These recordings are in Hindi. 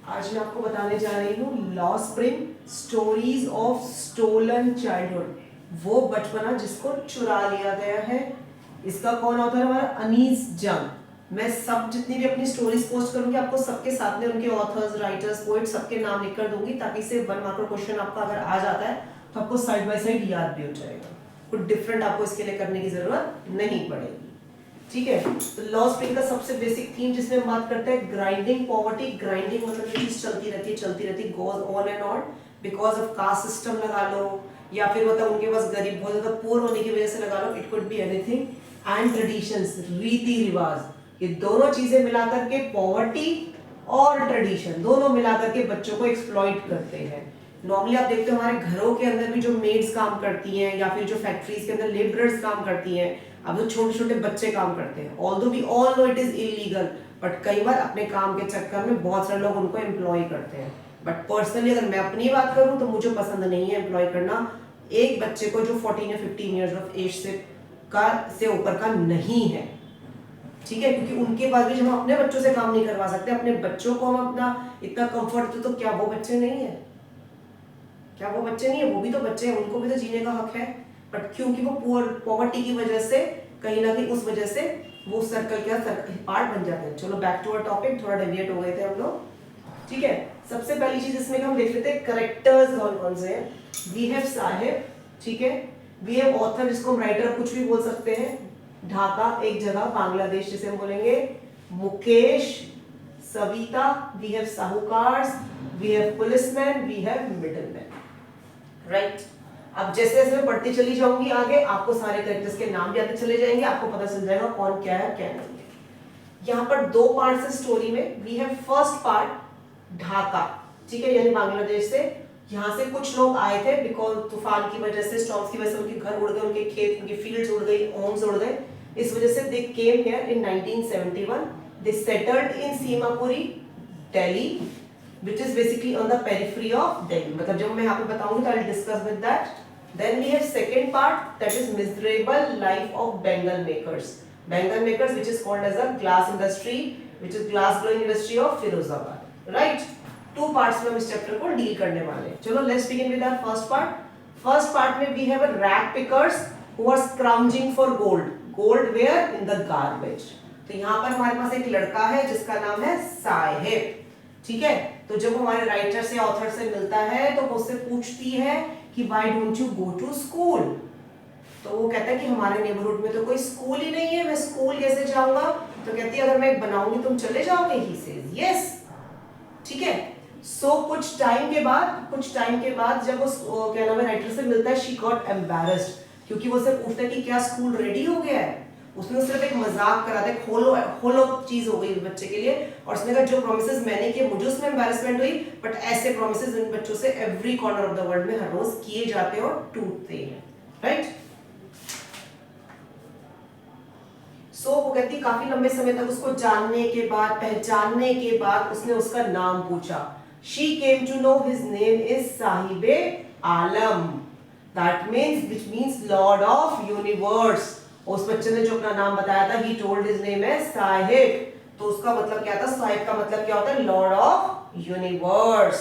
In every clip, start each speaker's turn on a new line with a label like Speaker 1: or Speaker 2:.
Speaker 1: आज मैं आपको बताने जा रही हूँ lost spring stories of stolen childhood, वो बचपना जिसको चुरा लिया गया है। इसका कौन ऑथर है? हमारा अनीस जंग। मैं सब जितनी भी अपनी स्टोरीज पोस्ट करूंगी आपको सबके साथ में उनके ऑथर्स, राइटर्स, पोइट सबके नाम लिख कर दूंगी, ताकि से 1 मार्क का क्वेश्चन आपका अगर आ जाता है तो आपको साइड बाय साइड याद भी हो जाएगा। कुछ डिफरेंट आपको इसके लिए करने की जरूरत नहीं पड़ेगी। ठीक है, तो लॉ स्प्रिंग का सबसे बेसिक थीम जिसमें हम बात करते हैं ग्राइंडिंग पॉवर्टी। ग्राइंडिंग मतलब ये चीज चलती रहती goes on and on because of caste system लगा लो, या फिर मतलब उनके पास गरीब बहुत ज्यादा पुअर होने की वजह से लगा लो, it could be anything. And traditions, रीति रिवाज, ये दोनों चीजें मिलाकर के पॉवर्टी और ट्रेडिशन दोनों मिलाकर के बच्चों को एक्सप्लॉइट करते हैं। नॉर्मली आप देखते हो हमारे घरों के अंदर भी जो मेड्स काम करती हैं या फिर जो फैक्ट्रीज के अंदर लेबरर्स काम करती हैं, अब तो छोटे छोटे बच्चे काम करते हैं। Although we all know it is illegal, but कई बार अपने काम के चक्कर में बहुत सारे लोग उनको एम्प्लॉय करते हैं। बट पर्सनली अगर मैं अपनी बात करूं तो मुझे पसंद नहीं है एम्प्लॉय करना एक बच्चे को जो 14 या 15 इयर्स ऑफ एज से ऊपर का नहीं है। ठीक है, क्योंकि उनके पास भी जब हम अपने बच्चों से काम नहीं करवा सकते, अपने बच्चों को हम अपना इतना कंफर्ट दे, तो क्या वो बच्चे नहीं है? क्या वो बच्चे नहीं है? वो भी तो बच्चे हैं, उनको भी तो जीने का हक है। बट क्योंकि वो पॉवर्टी की वजह से कहीं ना कहीं उस वजह से वो सर्कल का पार्ट बन जाते हैं। चलो बैक टू आवर टॉपिक, थोड़ा डेविएट हो गए थे हम लोग। ठीक है, सबसे पहली चीज इसमें हम देख लेते हैं करेक्टर्स कौन कौन से हैं। वी हैव साहिब, ठीक है, वी हैव ऑथर जिसको हम राइटर कुछ भी बोल सकते हैं, ढाका एक जगह बांग्लादेश जिसे हम बोलेंगे, Mukesh, Savita, we have sahukars, we have policeman, we have middleman. Right, अब जैसे जैसे मैं पढ़ती चली जाऊंगी आगे आपको सारे कैरेक्टर्स के नाम भी आते चले जाएंगे, आपको पता चल जाएगा कौन क्या है क्या नहीं है। यहाँ पर 2 पार्ट्स है स्टोरी में। We have first part Dhaka, ठीक है, यानी बांग्लादेश से। यहाँ से कुछ लोग आए थे बिकॉज तूफान की वजह से, स्टॉर्म्स की वजह से उनके घर उड़ गए, उनके खेत, उनकी फील्ड्स उड़ गई, होम्स उड़ गए। इस वजह से they came here in 1971। They settled in Seemapuri, Delhi, which is basically on the periphery of Delhi. मतलब जब मैं यहाँ पे बताऊंगी तो I'll discuss with that. Then we have second part, that is miserable life of Bengal makers. Bengal makers, which is called as a glass industry, which is glass blowing industry of Firozabad. Right? 2 parts में हम इस chapter को deal करने वाले हैं। चलो let's begin with our first part. First part में we have a rag pickers who are scrounging for gold. Gold where? In the garbage. तो यहाँ पर हमारे पास एक लड़का है जिसका नाम है साहिब। ठीक है, तो जब हमारे राइटर से, ऑथर से मिलता है तो वो उससे पूछती है कि why don't you go to school. तो वो कहता है कि हमारे नेबरहुड में तो कोई स्कूल ही नहीं है, मैं स्कूल कैसे जाऊंगा? तो कहती है अगर मैं बनाऊंगी तुम चले जाओगे? He says yes. ठीक है, सो कुछ टाइम के बाद जब वो क्या नाम है राइटर से मिलता है, शी गॉट एम्बैरेस्ड, क्योंकि वो से पूछता है कि क्या स्कूल रेडी हो गया है। उसने सिर्फ एक मजाक करा था, होलो चीज हो गई बच्चे के लिए, और उसने कहा जो प्रॉमिसेस मैंने किए मुझे उसमें एम्बैरेसमेंट हुई, बट ऐसे प्रॉमिसेस इन बच्चों से every corner of the world में हर रोज किए जाते हैं और टूटते हैं। राइट, सो वो कहती काफी लंबे समय तक उसको जानने के बाद, पहचानने के बाद उसने उसका नाम पूछा। She came to know his name is Sahibe Alam, that means which means lord of universe. उस बच्चे ने जो अपना नाम बताया था, ही टोल्ड हिज नेम है साहिब, तो उसका मतलब क्या था? साहिब का मतलब क्या होता है? Lord of universe.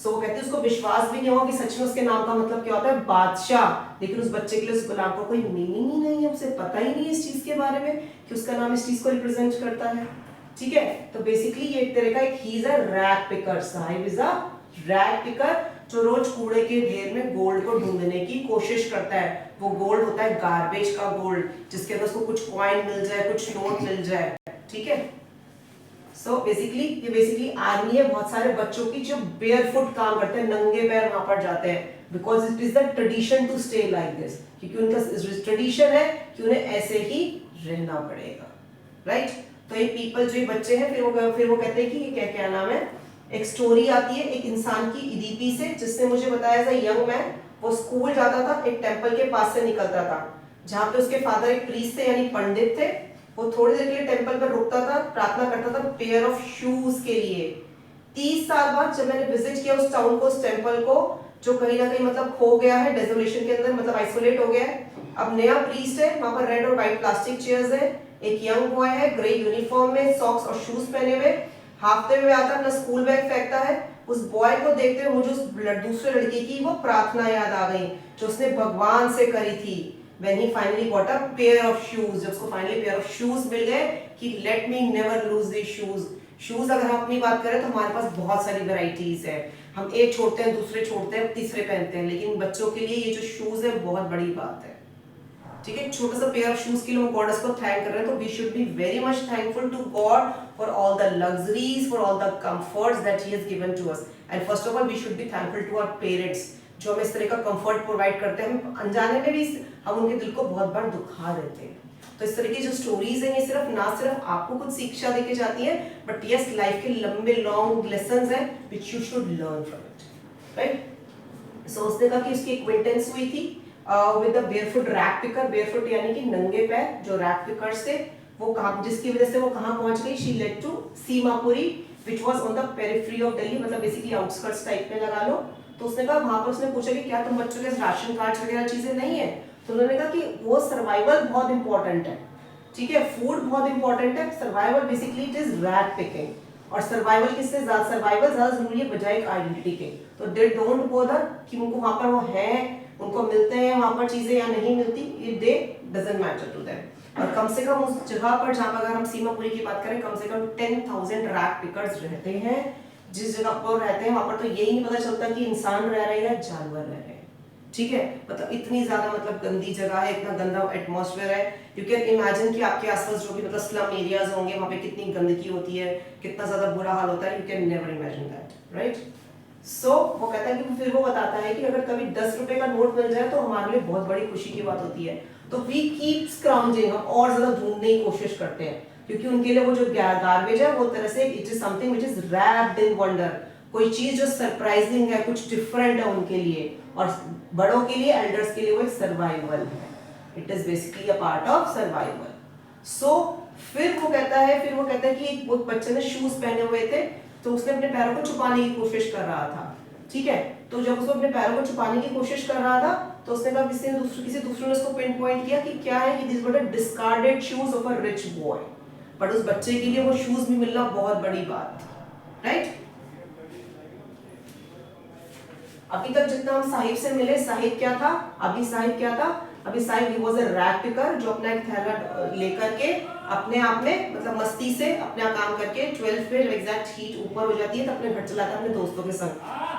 Speaker 1: सो वो कहते हैं उसको विश्वास भी नहीं होगा कि सच में उसके नाम का मतलब क्या होता है? बादशाह। लेकिन उस बच्चे के लिए उस नाम का कोई मीनिंग ही नहीं है, उसे पता ही नहीं है इस चीज के बारे में कि उसका नाम इस चीज को रिप्रेजेंट करता है। ठीक है, तो बेसिकली ये एक तरह का एक he is a rag picker. Sahib is a rag picker जो रोज कूड़े के ढेर में गोल्ड को ढूंढने की कोशिश करता है। वो गोल्ड होता है गार्बेज का गोल्ड, जिसके अंदर उसको कुछ कॉइन मिल जाए, कुछ नोट मिल जाए। ठीक है, सो बेसिकली आर्मी है बहुत सारे बच्चों की जो बेयरफुट काम करते हैं, नंगे पैर वहां पर जाते हैं, because it is the tradition to stay like this, क्योंकि उनका ट्रेडिशन है कि उन्हें ऐसे ही रहना पड़ेगा। राइट, तो ये पीपल जो ये बच्चे हैं, फिर वो कहते हैं कि ये क्या नाम है, एक स्टोरी आती है एक इंसान की इडीपी से, जिसने मुझे बताया था यंग मैन, वो स्कूल जाता था, एक टेंपल के पास से निकलता था जहाँ पे उसके फादर एक प्रीस्ट थे यानी पंडित थे। वो थोड़ी देर के लिए टेंपल पर रुकता था, प्रार्थना करता था पेयर ऑफ शूज के लिए। 30 साल बाद जब मैंने विजिट किया उस टाउन को, उस टेंपल को, जो कहीं ना कहीं मतलब खो गया है डेसोलेशन के अंदर, मतलब आइसोलेट हो गया है। अब नया प्रीस्ट है, वहां पर रेड और व्हाइट प्लास्टिक चेयर्स है, एक यंग बॉय है ग्रे यूनिफॉर्म में, सॉक्स और शूज पहने हुए, हाफते में आता है, अपना स्कूल बैग फेंकता है, उस बॉय को देखते हुए मुझे उस दूसरे लड़के की वो प्रार्थना याद आ गई जो उसने भगवान से करी थी। When he finally got a pair of shoes, जब उसको फाइनली पेयर ऑफ शूज मिल गए कि let me never lose these shoes। Shoes अगर हम अपनी बात करें तो हमारे पास बहुत सारी वैरायटीज है, हम एक छोड़ते हैं, दूसरे छोड़ते हैं, तीसरे पहनते हैं, लेकिन बच्चों के लिए ये जो शूज है बहुत बड़ी बात है। ठीक है, छोटा सा पेयर ऑफ शूज के लिए हम गॉडेस को थैंक कर रहे हैं, तो we should be very much thankful to God for all the luxuries, for all the comforts that he has given to us. And first of all we should be thankful to our parents जो हमें इस तरह का कंफर्ट प्रोवाइड करते हैं। हम अनजाने में भी हम उनके दिल को बहुत बार दुखा देते हैं। तो इस तरह की जो स्टोरीज हैं ये सिर्फ आपको कुछ शिक्षा देके जाती है, बट यस लाइफ के लंबे लॉन्ग लेसंस हैं which you should learn from it, right. So उसने कहा कि उसकी एक्विंटेंस हुई थी with the barefoot rag picker. Barefoot यानी कि नंगे पैर जो रैग पिकर्स थे, वो कहां, जिसकी वजह से वो कहां पहुंच गई, she led to Seemapuri which was on the periphery of Delhi, मतलब बेसिकली आउटस्कर्ट्स टाइप में लगा लो। तो उसने कहा, वहां पर उसने पूछा कि क्या तुम बच्चों के राशन कार्ड वगैरह चीजें नहीं है, तो उन्होंने कहा कि वो सर्वाइवल बहुत इंपॉर्टेंट है, ठीक है, फूड बहुत इंपॉर्टेंट है, survival basically it is rag picking, और सर्वाइवल किससे ज्यादा, सर्वाइवल ज्यादा जरूरी है बजाय आइडेंटिटी के। तो दे डोंट बोदर कि उनको वहां पर वो है, उनको मिलते हैं वहां पर चीजें या नहीं मिलती, it they doesn't matter to them. और कम से कम उस जगह पर जहां पर अगर हम सीमापुरी की बात करें, कम से कम 10,000 रैग पिकर्स रहते हैं। जिस जगह पर रहते हैं वहां पर तो यही नहीं पता चलता कि इंसान रह रहे हैं या जानवर रह रहे हैं, ठीक है, मतलब इतनी ज्यादा मतलब गंदी जगह है, इतना गंदा एटमॉस्फेयर है। यू कैन इमेजिन कि आपके आसपास जो भी मतलब स्लम एरियाज होंगे वहां पे कितनी गंदगी होती है, कितना ज्यादा बुरा हाल होता है, you can never imagine that, right. So वो कहता है कि फिर वो बताता है कि अगर कभी 10 रुपए का नोट मिल जाए तो हमारे लिए बहुत बड़ी खुशी की बात होती है। तो वी कीप स्क्राउंजिंग, हम और ज्यादा ढूंढने की कोशिश करते हैं, क्योंकि उनके लिए वो जो गार्बेज है वो तरह से it is something which is wrapped in wonder, कोई चीज जो सरप्राइजिंग है, कुछ डिफरेंट है उनके लिए, और बड़ों के लिए, एल्डर्स के लिए वो एक सर्वाइवल है, it is basically a part of survival. So फिर वो कहता है कि एक वो बच्चे ने शूज पहने हुए थे, तो उसने अपने पैरों को छुपाने की कोशिश कर रहा था, ठीक है, तो जब उसको अपने पैरों को छुपाने की कोशिश कर रहा था तो उसने कहा किसी दूसरे ने उसको पिन पॉइंट किया कि क्या है कि this were the discarded shoes of a rich boy, but उस बच्चे के लिए वो शूज भी मिलना बहुत बड़ी बात थी, राइट। अभी तक जितना हम साहिब से मिले, साहिब क्या था, अभी Sahib he was a rag picker जो अपना एक थैला लेकर के अपने आप में मतलब मस्ती से अपना काम करके 12 पे एग्जैक्ट हीट ऊपर हो जाती है तो अपने घर चला था अपने दोस्तों के संग।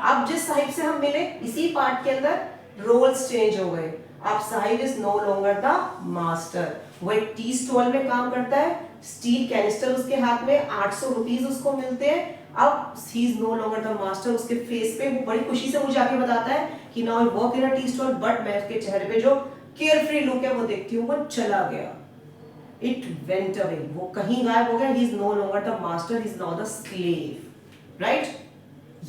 Speaker 1: अब जिस साहिब से हम मिले इसी पार्ट के अंदर रोल्स चेंज हो गए, अब Sahib is no longer the master, वो एक टी स्टॉल में काम करता है, स्टील कैनिस्टर उसके हाथ में, 800 रुपीज उसको मिलते हैं। अब he is no longer the master, उसके फेस पे वो बड़ी खुशी से मुझे आके बताता है कि now I work in a tea stall, but मैं उसके चेहरे पे जो केयरफ्री लुक है वो देखती हूँ, वो चला गया, इट वेंट अवे, वो कहीं गायब हो गया, he is no longer the master, he is now the slave, right.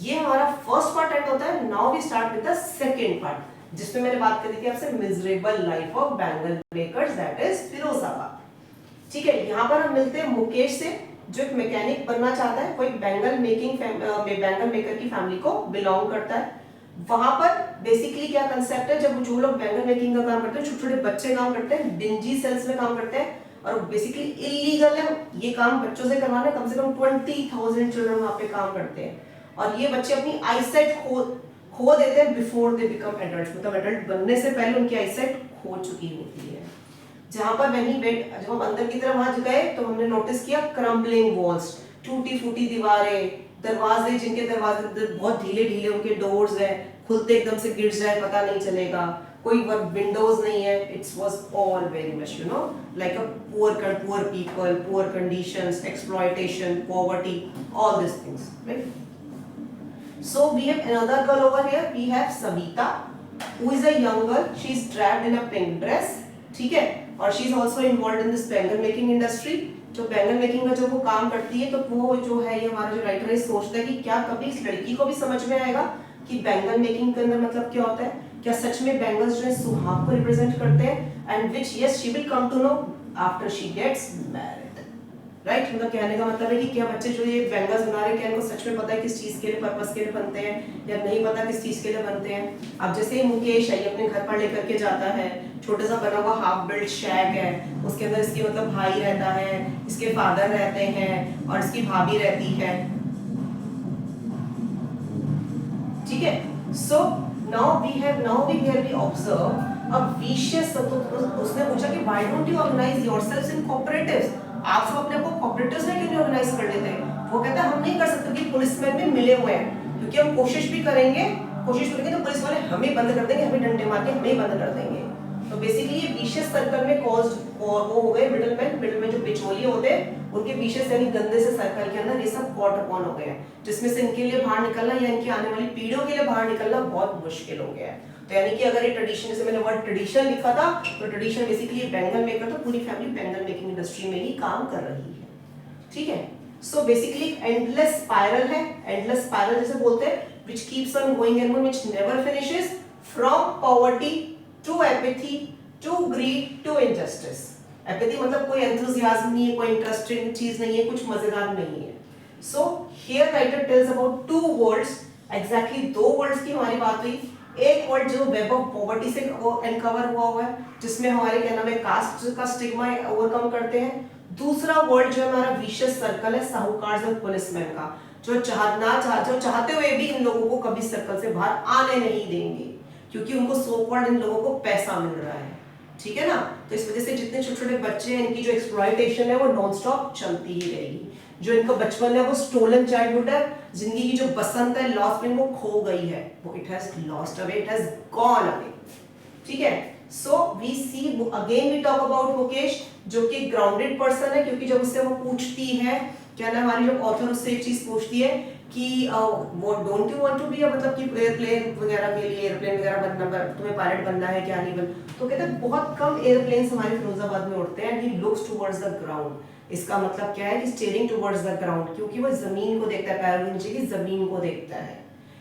Speaker 1: ये हमारा फर्स्ट पार्ट एंड होता है। Now we start with the second part जिसमें मैंने बात करी थी आपसे miserable life of bangle makers, that is Firozabad, ठीक है। यहाँ पर हम मिलते हैं मुकेश से जो एक मैकेनिक बनना चाहता है, वो एक बैंगल मेकर की फैमिली को बिलोंग करता है। वहां पर बेसिकली क्या कंसेप्ट है, जब जो लोग बैंगल मेकिंग का काम करते हैं, छोटे छोटे बच्चे काम करते हैं, डिंजी सेल्स में काम करते हैं और बेसिकली इलीगल है ये काम बच्चों से करवाना, कम से कम 20,000 चिल्ड्रन वहां पे काम करते हैं और ये बच्चे अपनी आईसाइट खो देते हैं बिफोर दे बिकम एडल्ट, मतलब एडल्ट बनने से पहले उनकी आईसाइट खो चुकी होती है। जहां पर जब हम अंदर की तरफ वहां गए तो हमने नोटिस किया क्रम्बलिंग वॉल्स, टूटी फूटी दीवारें, दरवाजे जिनके दरवाजे बहुत ढीले ढीले उनके डोर्स हैं, खुलते एकदम से गिर जाए पता नहीं चलेगा, कोई विंडोज नहीं है, it's was all very much you know like a poor people, poor conditions, exploitation, poverty, all this things, right. So we have another girl over here, we have Savita who is a young girl, she is draped in a pink dress, ठीक है, और she is also involved in this bangle making industry. जो बैंगल मेकिंग का जो वो काम करती है तो वो जो है ये हमारा जो राइटर है सोचता है कि क्या कभी इस लड़की को भी समझ में आएगा कि बैंगल मेकिंग के अंदर मतलब क्या होता है, क्या सच में बैंगल्स जो है सुहाग को रिप्रेजेंट करते हैं, and which yes she will come to know after she gets married, right. मतलब कहने का मतलब है कि क्या बच्चे जो ये बैंगल्स बना रहे हैं क्या इनको सच में पता है किस चीज के लिए, पर्पस के लिए बनते हैं या नहीं पता किस चीज के लिए बनते हैं। अब जैसे मुकेश है ये अपने घर पर लेकर के जाता है, छोटा सा बना हुआ हाफ बिल्ट शैक है, उसके अंदर इसके मतलब भाई रहता है, इसके फादर रहते हैं और इसकी भाभी रहती है, ठीक है। So now we clearly observe अब विशियस सर्कल। उसने पूछा कि why don't you organise yourselves in cooperatives, आप सब अपने को कोऑपरेटिव्स में क्यों नहीं ऑर्गेनाइज कर लेते? वो कहता है हम नहीं कर सकते कि पुलिसमैन में मिले हुए हैं, क्योंकि हम कोशिश करेंगे तो पुलिस वाले हमें बंद कर देंगे, हमें डंडे मार के हमें बंद कर देंगे। तो बेसिकली ये विशियस सर्कल में कॉज्ड और वो हो गए मिडलमैन जो बिचौलिए होते हैं उनके विशियस यानी गंदे से सर्कल के अंदर ये सब कॉट अपॉन हो गए हैं, जिसमें से इनके लिए बाहर निकलना या इनकी आने वाली पीढ़ियों के लिए बाहर निकलना बहुत मुश्किल हो गया है। तो यानी कि अगर ये ट्रेडिशन, जैसे मैंने वर्ड ट्रेडिशन लिखा था, तो ट्रेडिशन बेसिकली बैंगन मेकर, तो पूरी फैमिली बैंगन मेकिंग इंडस्ट्री में ही काम कर रही है। ठीक है। सो बेसिकली एंडलेस स्पाइरल है, एंडलेस स्पाइरल जैसे बोलते हैं, which keeps on going and which never finishes, from poverty to apathy to greed to injustice। apathy मतलब कोई enthusiasm नहीं है, कोई इंटरेस्टिंग चीज नहीं है, कुछ मजेदार नहीं है। So here writer tells about two worlds, exactly दो वर्ल्ड्स की हमारी बात हुई। एक वर्ल्ड जो वेब ऑफ पॉवर्टी से अनकवर हुआ है, जिसमें हमारे क्या नाम है कास्ट का स्टिग्मा ओवरकम करते हैं। दूसरा वर्ल्ड जो हमारा विशियस सर्कल है साहूकार और पुलिसमैन का, जो चाहते हुए भी इन लोगों को कभी सर्कल से बाहर आने नहीं देंगे, क्योंकि उनको सो कॉल्ड इन लोगों को पैसा मिल रहा है। ठीक है ना। तो इस वजह से जितने छोटे छोटे बच्चे हैं इनकी जो एक्सप्लॉयटेशन है वो नॉन स्टॉप चलती ही रहेगी। जो इनका बचपन है वो स्टोलन चाइल्डहुड है, जिंदगी की जो बसंत है लॉस्ट में वो खो गई है, वो it has lost away, it has gone away. ठीक है। So we see again we talk about Mukesh, जो कि ग्राउंडेड पर्सन है, क्योंकि जब उससे वो पूछती है क्या ना, हमारी जो ऑथर उससे एक चीज पूछती है कि वो don't you want to be, मतलब कि एयरप्लेन वगैरह के लिए, एयरप्लेन वगैरह बनना, तुम्हें पायलट बनना है क्या नहीं बन, तो कहते हैं बहुत कम एयरप्लेन्स हमारे फिरोजाबाद में उड़ते हैं। He looks towards the ground. इसका मतलब क्या है कि स्टीयरिंग टुवर्ड्स द ग्राउंड, क्योंकि वो जमीन को देखता है, पैरों के नीचे की जमीन को देखता है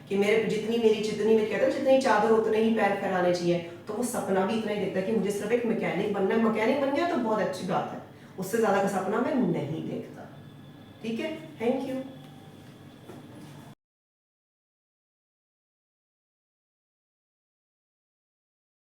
Speaker 1: कि मेरे जितनी मैं कहता हूँ जितनी चादर उतने ही पैर फैलाने चाहिए। तो वो सपना भी इतना ही देखता है कि मुझे सिर्फ एक मैकेनिक बनना है, मैकेनिक बन गया तो बहुत अच्छी बात है, उससे ज्यादा का सपना मैं नहीं देखता। ठीक है। Thank you.